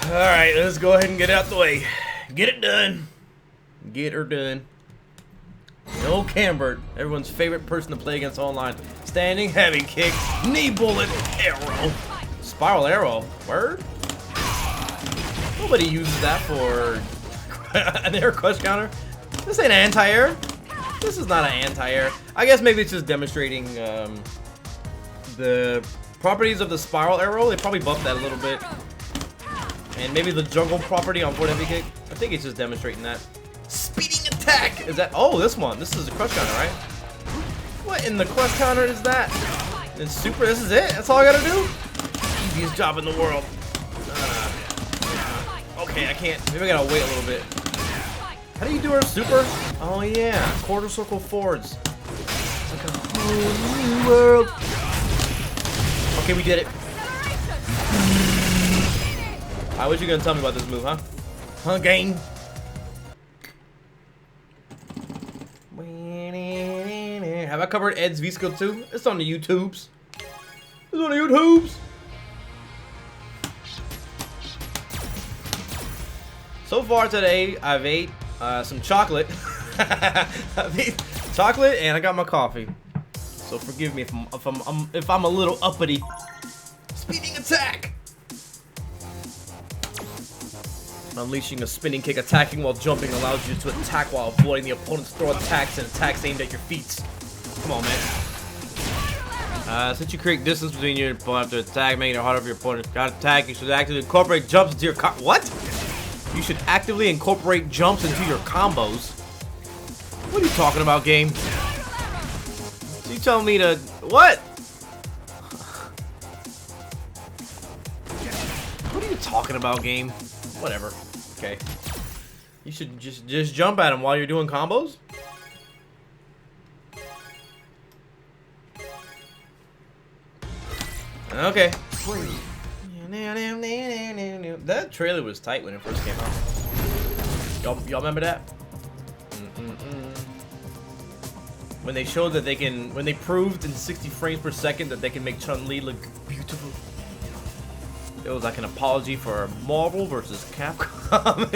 Alright, let's go ahead and get it out the way. Get it done. Get her done. No Cambert, everyone's favorite person to play against online. Standing heavy kick, knee bullet, arrow. Spiral arrow. Word? Nobody uses that for an air crush counter. This ain't anti-air. This is not an anti-air. I guess maybe it's just demonstrating the properties of the spiral arrow. They probably buffed that a little bit. And maybe the juggle property on forward heavy kick. I think it's just demonstrating that. Speeding attack! Is that? Oh, this one. This is a crush counter, right? What in the crush counter is that? And super, this is it? That's all I gotta do? Easiest job in the world. Okay, I can't. Maybe I gotta wait a little bit. How do you do our super? Oh yeah, quarter circle forwards. It's like a whole new world. Okay, we did it. What you gonna tell me about this move, huh? Huh, gang? Have I covered Ed's V-Skill too? It's on the YouTubes. It's on the YouTubes. So far today, I've ate some chocolate. I've ate chocolate and I got my coffee. So forgive me if I'm a little uppity. Speeding attack. Unleashing a spinning kick, attacking while jumping allows you to attack while avoiding the opponent's throw attacks and attacks aimed at your feet. Come on, man. Since you create distance between you and opponent after attack, making it harder for your opponent to attack, you should actively incorporate jumps into your what? You should actively incorporate jumps into your combos. What are you talking about, game? So you telling me to what? What are you talking about, game? Whatever. Okay. You should just jump at him while you're doing combos? Okay. That trailer was tight when it first came out. Y'all remember that? When they showed that they can, when they proved in 60 frames per second that they can make Chun-Li look beautiful. It was like an apology for Marvel versus Capcom.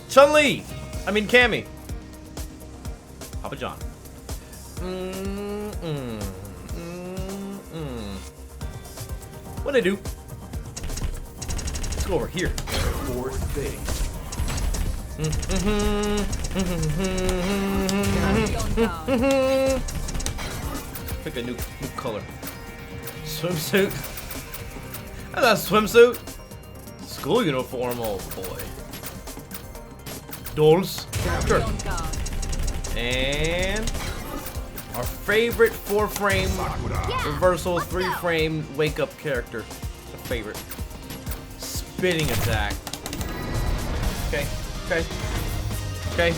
Chun-Li! I mean Cammy. Papa John. What'd they do? Let's go over here. Fourth base. Pick a new color. Swimsuit. That's a swimsuit. School uniform, oh boy. Dolls. Sure. And our favorite 4-frame reversal 3-frame wake up character. A favorite. Spinning attack. Okay. Okay. Okay.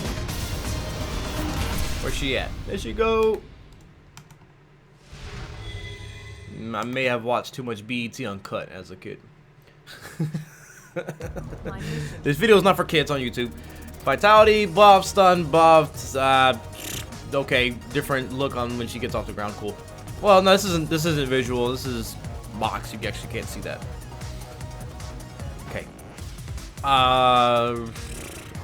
Where's she at? There she go. I may have watched too much BET Uncut as a kid. This video is not for kids on YouTube. Vitality, buff, stun, buffed. Okay, different look on when she gets off the ground. Cool. Well, no, this isn't visual. This is box. You actually can't see that. Okay.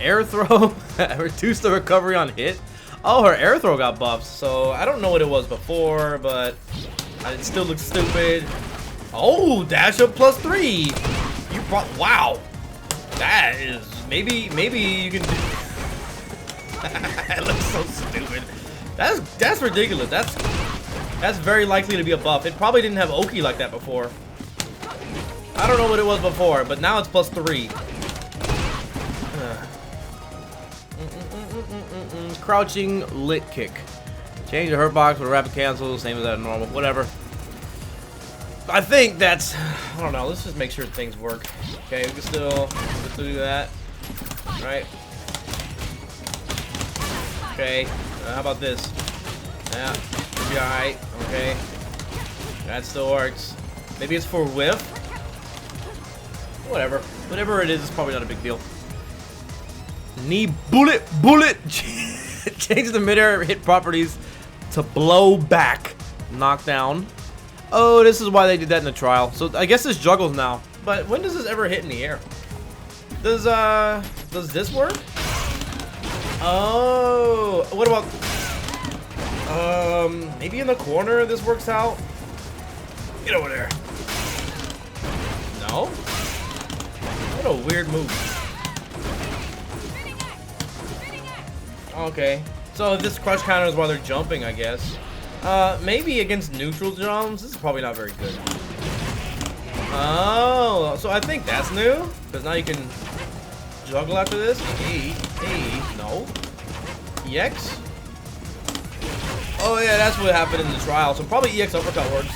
Air throw. Reduce the recovery on hit. Oh, her air throw got buffed. So I don't know what it was before, but it still looks stupid. Oh, dash up +3. You brought, wow. That is, maybe you can do. That looks so stupid. That's ridiculous. That's very likely to be a buff. It probably didn't have Oki like that before. I don't know what it was before, but now it's +3. Crouching lit kick. Change the hurt box with a rapid cancel, same as that normal, whatever. I think that's, I don't know, let's just make sure things work. Okay, we can still do that. Right. Okay, how about this? Yeah, should be alright, okay. That still works. Maybe it's for whiff? Whatever. Whatever it is, it's probably not a big deal. Knee bullet! Change the midair hit properties to blow back. Knockdown. Oh, this is why they did that in the trial. So I guess this juggles now. But when does this ever hit in the air? Does this work? Oh, what about maybe in the corner this works out? Get over there. No? What a weird move. Okay. So this crush counters while they're jumping, I guess. Maybe against neutral jumps. This is probably not very good. Oh, so I think that's new. Because now you can juggle after this. Hey, no. EX? Oh yeah, that's what happened in the trial. So probably EX uppercut works.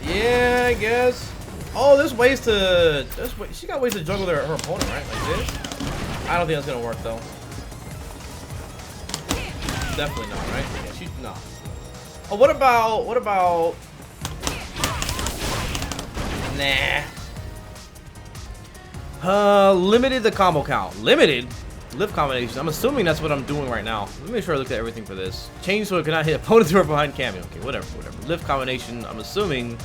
Yeah, I guess. Oh, there's ways to... she got ways to juggle her opponent, right? Like this? I don't think that's gonna work though. Definitely not, right? Yeah, she's not. Oh, what about... Nah. Limited the combo count. Limited? Lift combination. I'm assuming that's what I'm doing right now. Let me make sure I look at everything for this. Change so it cannot hit opponents who are behind Cammy. Okay, whatever. Lift combination, I'm assuming,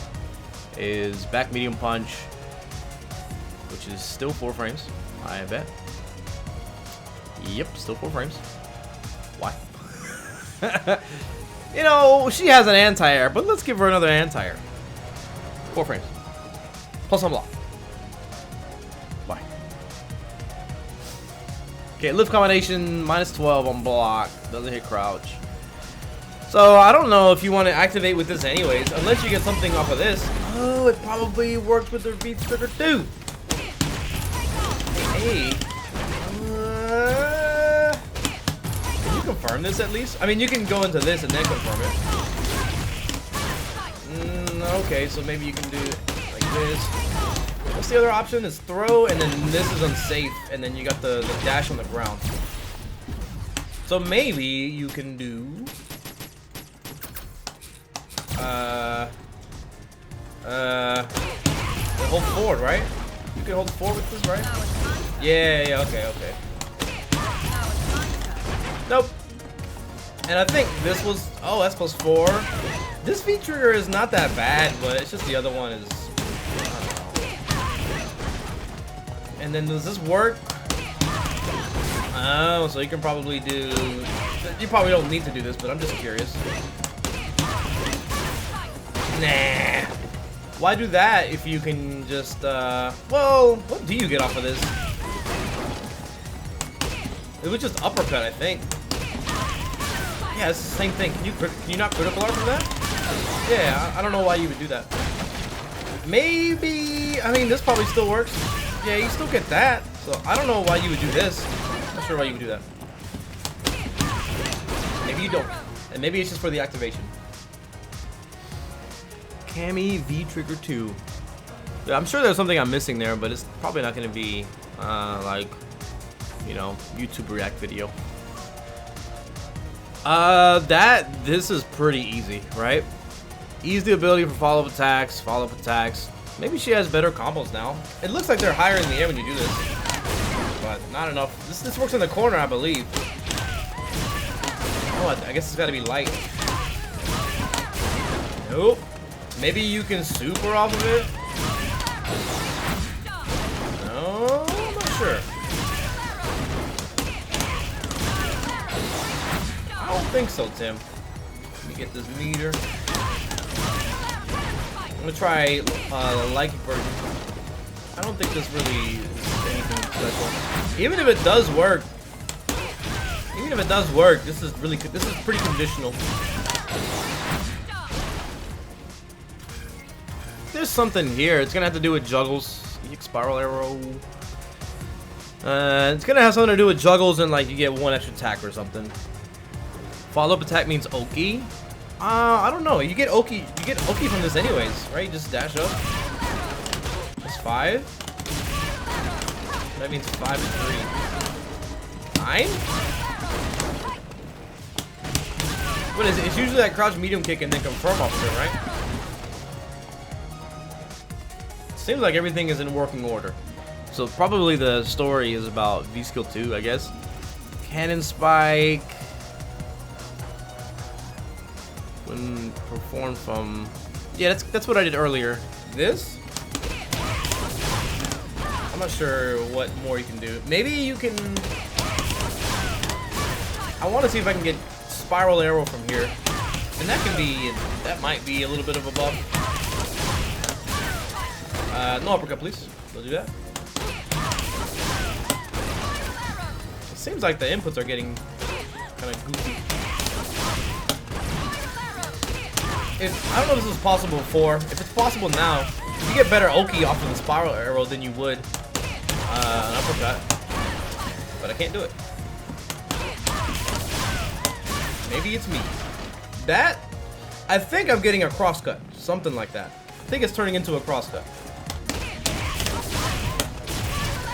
is back medium punch, which is still 4 frames. I bet. Yep, still 4 frames. Why? You know, she has an anti-air, but let's give her another anti-air. 4 frames. Plus unblock. Why? Okay, lift combination, -12 on block. Doesn't hit crouch. So, I don't know if you want to activate with this anyways, unless you get something off of this. Oh, it probably works with the V-Skill too. Hey. Can you confirm this at least? I mean, you can go into this and then confirm it. Okay, so maybe you can do it like this. What's the other option? Is throw, and then this is unsafe, and then you got the dash on the ground. So maybe you can do... hold forward, right? You can hold forward with this, right? Yeah, okay. Nope. And I think this was... oh, that's +4. This V trigger is not that bad, but it's just the other one is... I don't know. And then does this work? Oh, so you can probably do... you probably don't need to do this, but I'm just curious. Nah. Why do that if you can just, well, what do you get off of this? It was just uppercut, I think. Yeah, it's the same thing. Can you not critical art from that? Yeah, I don't know why you would do that. Maybe, I mean, this probably still works. Yeah, you still get that. So I don't know why you would do this. I'm not sure why you would do that. Maybe you don't. And maybe it's just for the activation. Cammy V Trigger 2. Yeah, I'm sure there's something I'm missing there, but it's probably not going to be like, you know, YouTube React video. This is pretty easy, right? Ease the ability for follow-up attacks. Maybe she has better combos now. It looks like they're higher in the air when you do this, but not enough. This works in the corner, I believe. Oh, I guess it's got to be light. Nope. Maybe you can super off of it? No, I'm not sure. I don't think so, Tim. Let me get this meter. I'm gonna try the light version. I don't think this really is anything special. Even if it does work, this is really good. This is pretty conditional. There's something here. It's gonna have to do with juggles. Spiral arrow. It's gonna have something to do with juggles and like you get 1 extra attack or something. Follow-up attack means Oki. I don't know. You get Oki from this anyways, right? You just dash up. That's 5. That means 5 and 3. 9? What is it? It's usually that crouch medium kick and then confirm off of it, right? Seems like everything is in working order. So probably the story is about V-Skill 2, I guess. Cannon spike. When performed from... yeah, that's what I did earlier. This? I'm I'm not sure what more you can do. Maybe you can... I want to see if I can get spiral arrow from here. And that can be... That might be a little bit of a buff. No uppercut, please. Don't do that. It seems like the inputs are getting kind of goofy. I don't know if this was possible before. If it's possible now, you get better Oki off of the spiral arrow than you would an uppercut. But I can't do it. Maybe it's me. That, I think I'm getting a crosscut. Something like that. I think it's turning into a crosscut.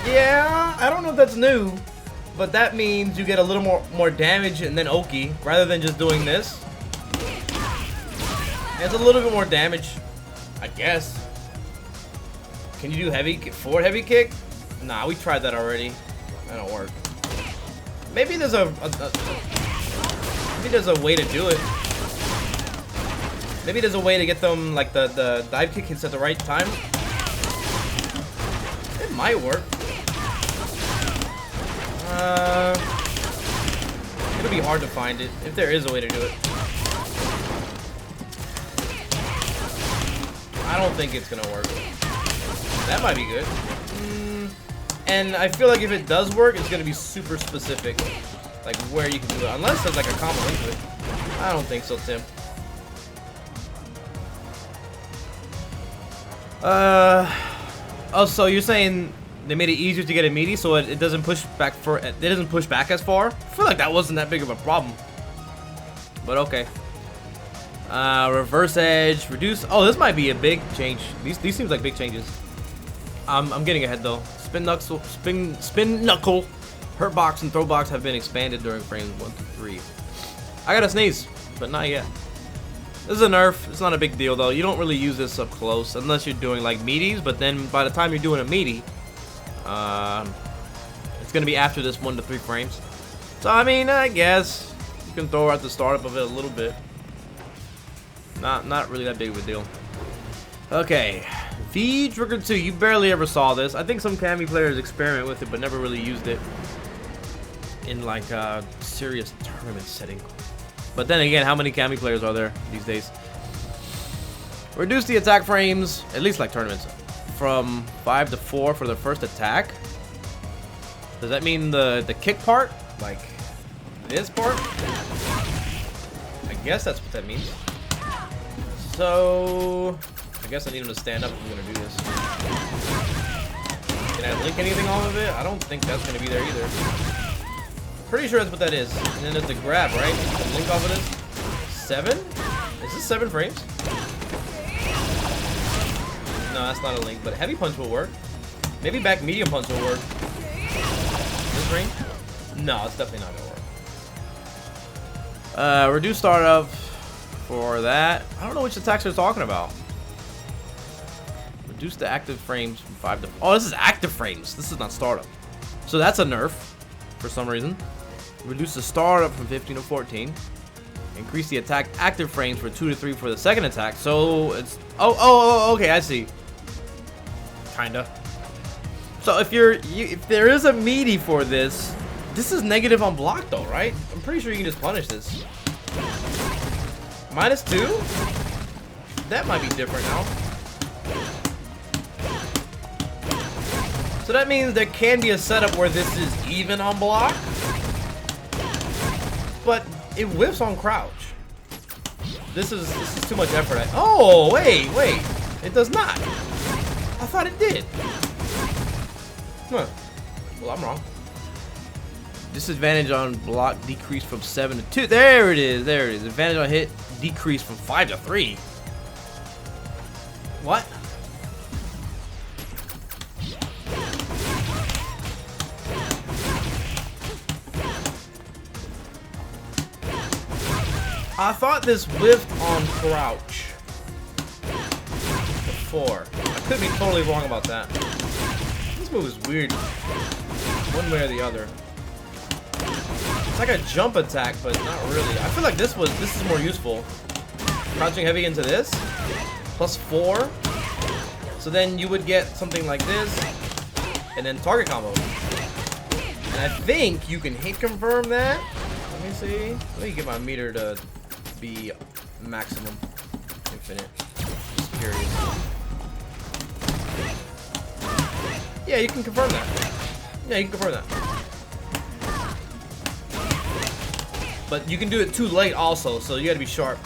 Yeah, I don't know if that's new, but that means you get a little more damage and then Oki, rather than just doing this. It's a little bit more damage, I guess. Can you do heavy forward heavy kick? Nah, we tried that already. That don't work. Maybe there's maybe there's a way to do it. Maybe there's a way to get them like the dive kick hits at the right time. It might work. It'll be hard to find it if there is a way to do it. I don't think it's gonna work. That might be good. And I feel like if it does work, it's gonna be super specific, like where you can do it. Unless there's like a combo into it. I don't think so, Tim. Oh, so you're saying they made it easier to get a meaty, so it doesn't push back as far? I feel like that wasn't that big of a problem. But okay. Reverse edge, reduce. Oh, this might be a big change. These seems like big changes. I'm getting ahead though. Spin knuckle, hurt box, and throw box have been expanded during frames 1 to 3. I gotta sneeze, but not yet. This is a nerf. It's not a big deal though. You don't really use this up close unless you're doing like meaties. But then by the time you're doing a meaty, it's gonna be after this 1 to 3 frames. So I mean, I guess you can throw out the startup of it a little bit. Not really that big of a deal. Okay, V Trigger 2. You barely ever saw this. I think some Cammy players experiment with it, but never really used it in like a serious tournament setting. But then again, how many Cammy players are there these days? Reduce the attack frames, at least like tournaments, from 5 to 4 for the first attack. Does that mean the kick part? Like this part? I guess that's what that means. So I guess I need him to stand up if I'm gonna do this. Can I link anything off of it? I don't think that's gonna be there either. Pretty sure that's what that is. And then there's the grab, right? The link off of this. 7? Is this 7 frames? No, that's not a link, but heavy punch will work. Maybe back medium punch will work. This range? No, it's definitely not gonna work. Reduce startup for that. I don't know which attacks they're talking about. Reduce the active frames from 5 to... Oh, this is active frames. This is not startup. So that's a nerf for some reason. Reduce the startup from 15 to 14. Increase the attack active frames for 2 to 3 for the second attack. So it's... Oh, okay, I see. Kinda. So if there is a meaty for this, this is negative on block though, right? I'm pretty sure you can just punish this. -2? That might be different now. So that means there can be a setup where this is even on block, but it whiffs on crouch. This is too much effort. Oh, wait. It does not. I thought it did. Huh. Well, I'm wrong. Disadvantage on block decreased from 7 to 2. There it is. Advantage on hit decreased from 5 to 3. What? I thought this whiffed on crouch before. I could be totally wrong about that. This move is weird. One way or the other. It's like a jump attack, but not really. I feel like this is more useful. Crouching heavy into this, +4. So then you would get something like this. and then target combo. And I think you can hit confirm that. Let me see. Let me get my meter to be maximum infinite. Just curious. Yeah, you can confirm that. Yeah, you can confirm that. But you can do it too late also, so you gotta be sharp.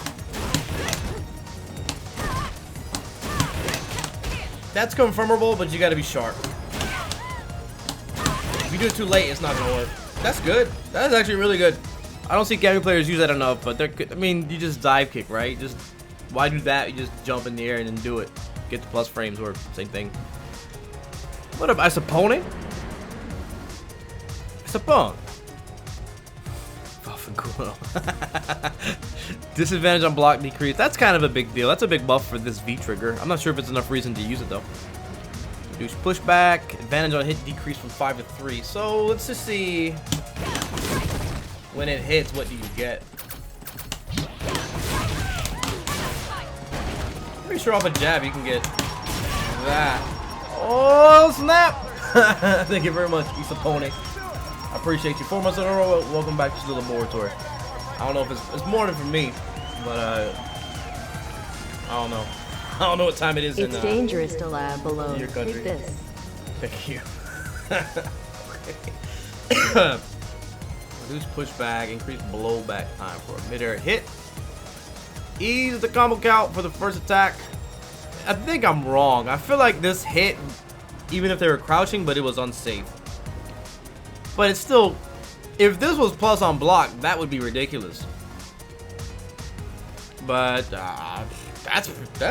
That's confirmable, but you gotta be sharp. If you do it too late, it's not gonna work. That's good. That is actually really good. I don't see Cammy players use that enough, but they're good. I mean, you just dive kick, right? Just why do that? You just jump in the air and then do it. Get the plus frames or same thing. What up, Isopone? Isopone. Buff and cool. Disadvantage on block decrease. That's kind of a big deal. That's a big buff for this V trigger. I'm not sure if it's enough reason to use it though. Reduce pushback. Advantage on hit decrease from 5 to 3. So let's just see when it hits. What do you get? Pretty sure off a jab you can get that. Oh snap! Thank you very much, Isopone. I appreciate you. 4 months in a row. Welcome back to the laboratory. I don't know if it's morning for me, but I don't know. I don't know what time it is. It's dangerous to lab alone. In your country. Take this. Thank you. Reduce pushback, increase blowback time for a mid-air hit. Ease the combo count for the first attack. I think I'm wrong. I feel like this hit, even if they were crouching, but it was unsafe. But it's still, if this was plus on block, that would be ridiculous. But that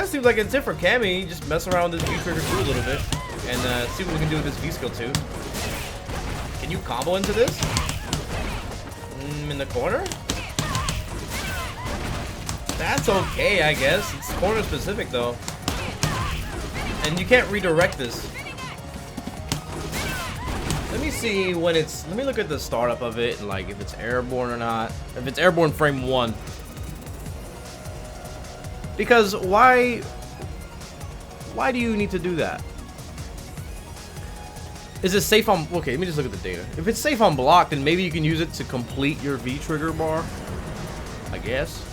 seems like it's it for Cammy. Just mess around with this V trigger too a little bit, and see what we can do with this V skill too. Can you combo into this? In the corner? That's okay, I guess. It's corner specific though, and you can't redirect this. Let me see when it's. Let me look at the startup of it and like if it's airborne or not. If it's airborne, frame 1. Because why do you need to do that? Is it safe on? Okay, let me just look at the data. If it's safe on block, then maybe you can use it to complete your V trigger bar. I guess.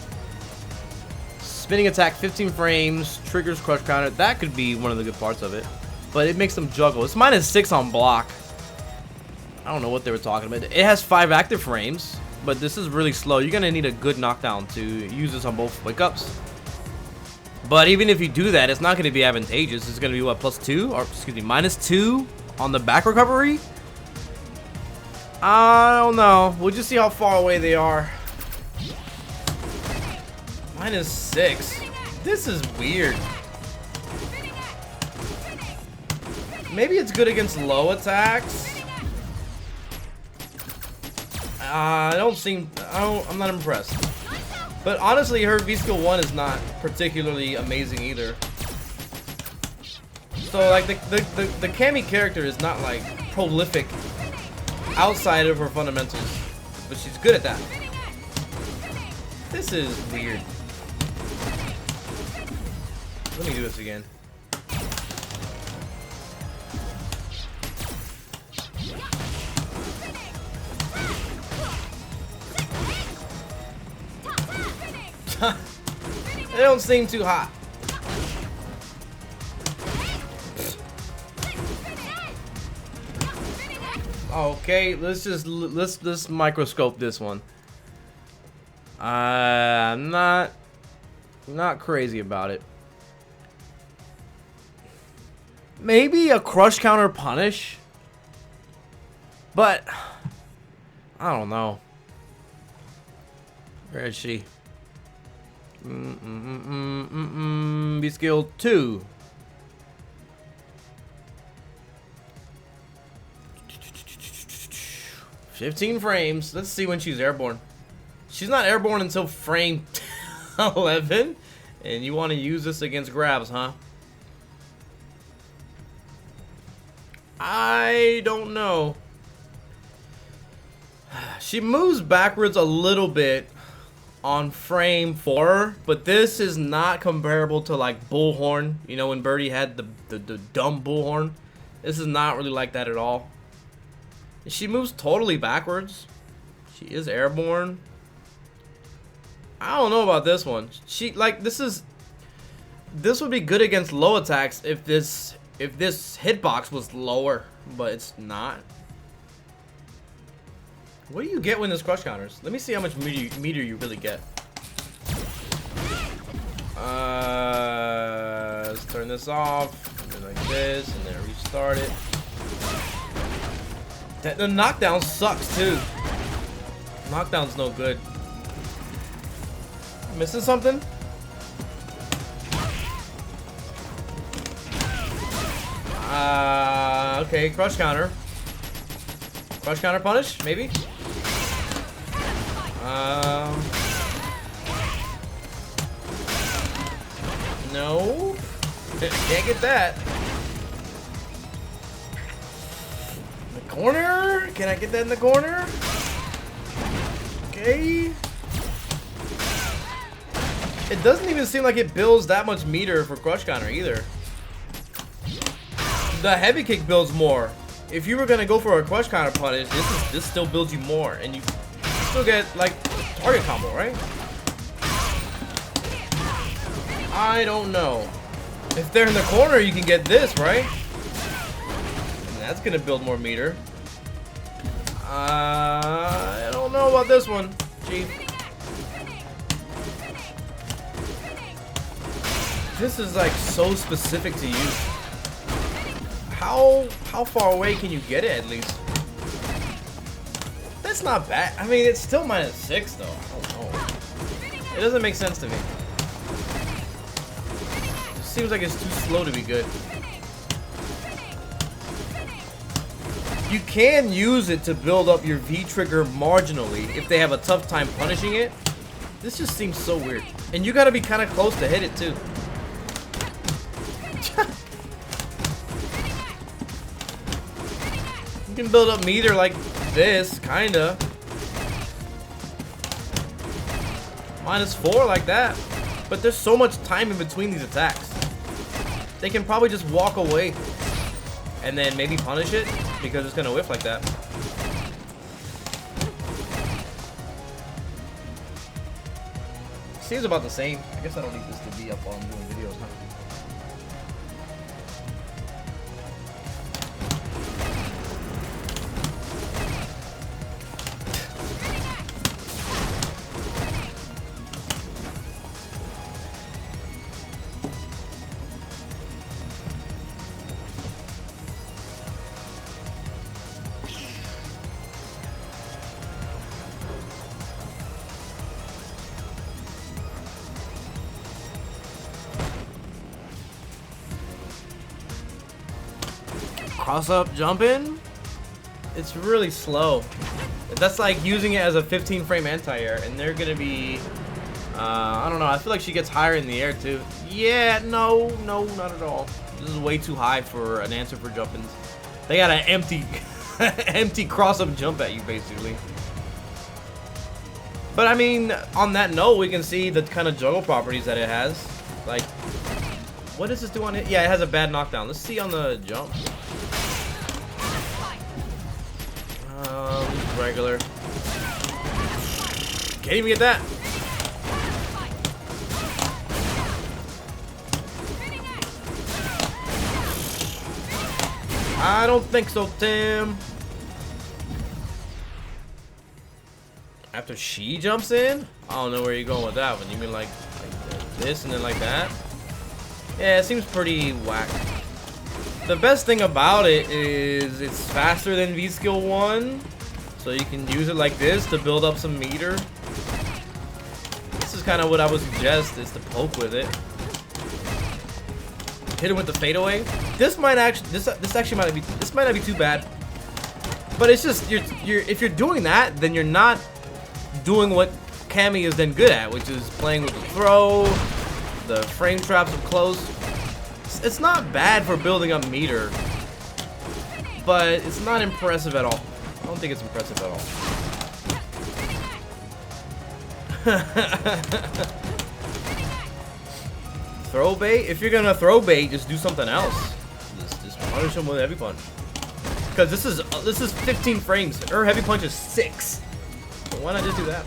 Spinning attack, 15 frames, triggers crush counter. That could be one of the good parts of it. But it makes them juggle. It's -6 on block. I don't know what they were talking about. It has 5 active frames, but this is really slow. You're gonna need a good knockdown to use this on both wake ups. But even if you do that, it's not gonna be advantageous. It's gonna be what, +2 or excuse me, -2 on the back recovery. I don't know. We'll just see how far away they are. -6. This is weird. Maybe it's good against low attacks. I'm not impressed. But honestly, her V-Skill 1 is not particularly amazing either. So like the Cammy character is not like prolific outside of her fundamentals, but she's good at that. This is weird. Let me do this again. They don't seem too hot. Okay, let's microscope this one. I'm not crazy about it. Maybe a crush counter punish, but I don't know. Where is she? V-Skill 2. $15 frames. Let's see when she's airborne. She's not airborne until frame 11. And you want to use this against grabs, huh? I don't know. She moves backwards a little bit on frame 4, but this is not comparable to like Bullhorn. You know when Birdie had the dumb Bullhorn? This is not really like that at all. She moves totally backwards. She is airborne. I don't know about this one. She like this would be good against low attacks if this hitbox was lower, but it's not. What do you get when this crush counters? Let me see how much meter you really get. Let's turn this off, and then like this, and then restart it. The knockdown sucks too. Knockdown's no good. Missing something? Okay, crush counter. Crush counter punish, maybe? No. Can't get that. The corner? Can I get that in the corner? Okay. It doesn't even seem like it builds that much meter for crush counter either. The heavy kick builds more. If you were gonna go for a crush counter punish, this still builds you more, and you still get like target combo, right? I don't know. If they're in the corner, you can get this, right? And that's gonna build more meter. I don't know about this one, Chief. This is like so specific to you. How far away can you get it at least? That's not bad. I mean, it's still -6 though. I don't know. It doesn't make sense to me. It seems like it's too slow to be good. You can use it to build up your V trigger marginally if they have a tough time punishing it. This just seems so weird. And you gotta be kind of close to hit it too. You can build up meter like this, kinda. -4 like that. But there's so much time in between these attacks. They can probably just walk away and then maybe punish it because it's gonna whiff like that. Seems about the same. I guess I don't need this to be up while I'm doing videos, huh? Cross up, jump in. It's really slow. That's like using it as a 15 frame anti-air, and they're gonna be, I don't know. I feel like she gets higher in the air too. Yeah, no, not at all. This is way too high for an answer for jump-ins. They got an empty cross up jump at you basically. But I mean, on that note, we can see the kind of juggle properties that it has. Like, what does this do on it? Yeah, it has a bad knockdown. Let's see on the jump. Regular. Can't even get that. I don't think so, Tim. After she jumps in? I don't know where you're going with that one. You mean like this and then like that? Yeah, it seems pretty whack. The best thing about it is it's faster than V-Skill 1. So you can use it like this to build up some meter. This is kind of what I would suggest, is to poke with it. Hit it with the fadeaway. This might actually, this might not be too bad. But it's just if you're doing that, then you're not doing what Cammy is then good at, which is playing with the throw, the frame traps up close. It's not bad for building up meter, but it's not impressive at all. I don't think it's impressive at all. Throw bait? If you're gonna throw bait, just do something else. Just Punish him with a heavy punch. Because this is 15 frames. Her heavy punch is 6. So why not just do that?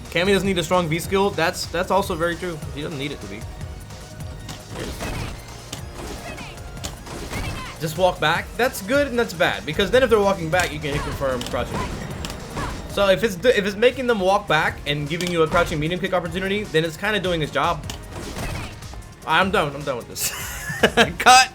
Cammy doesn't need a strong V skill. That's also very true. He doesn't need it to be. Just walk back. That's good and that's bad, because then if they're walking back, you can hit confirm crouching medium kick. So if it's making them walk back and giving you a crouching medium kick opportunity, then it's kind of doing its job. I'm done with this. Cut.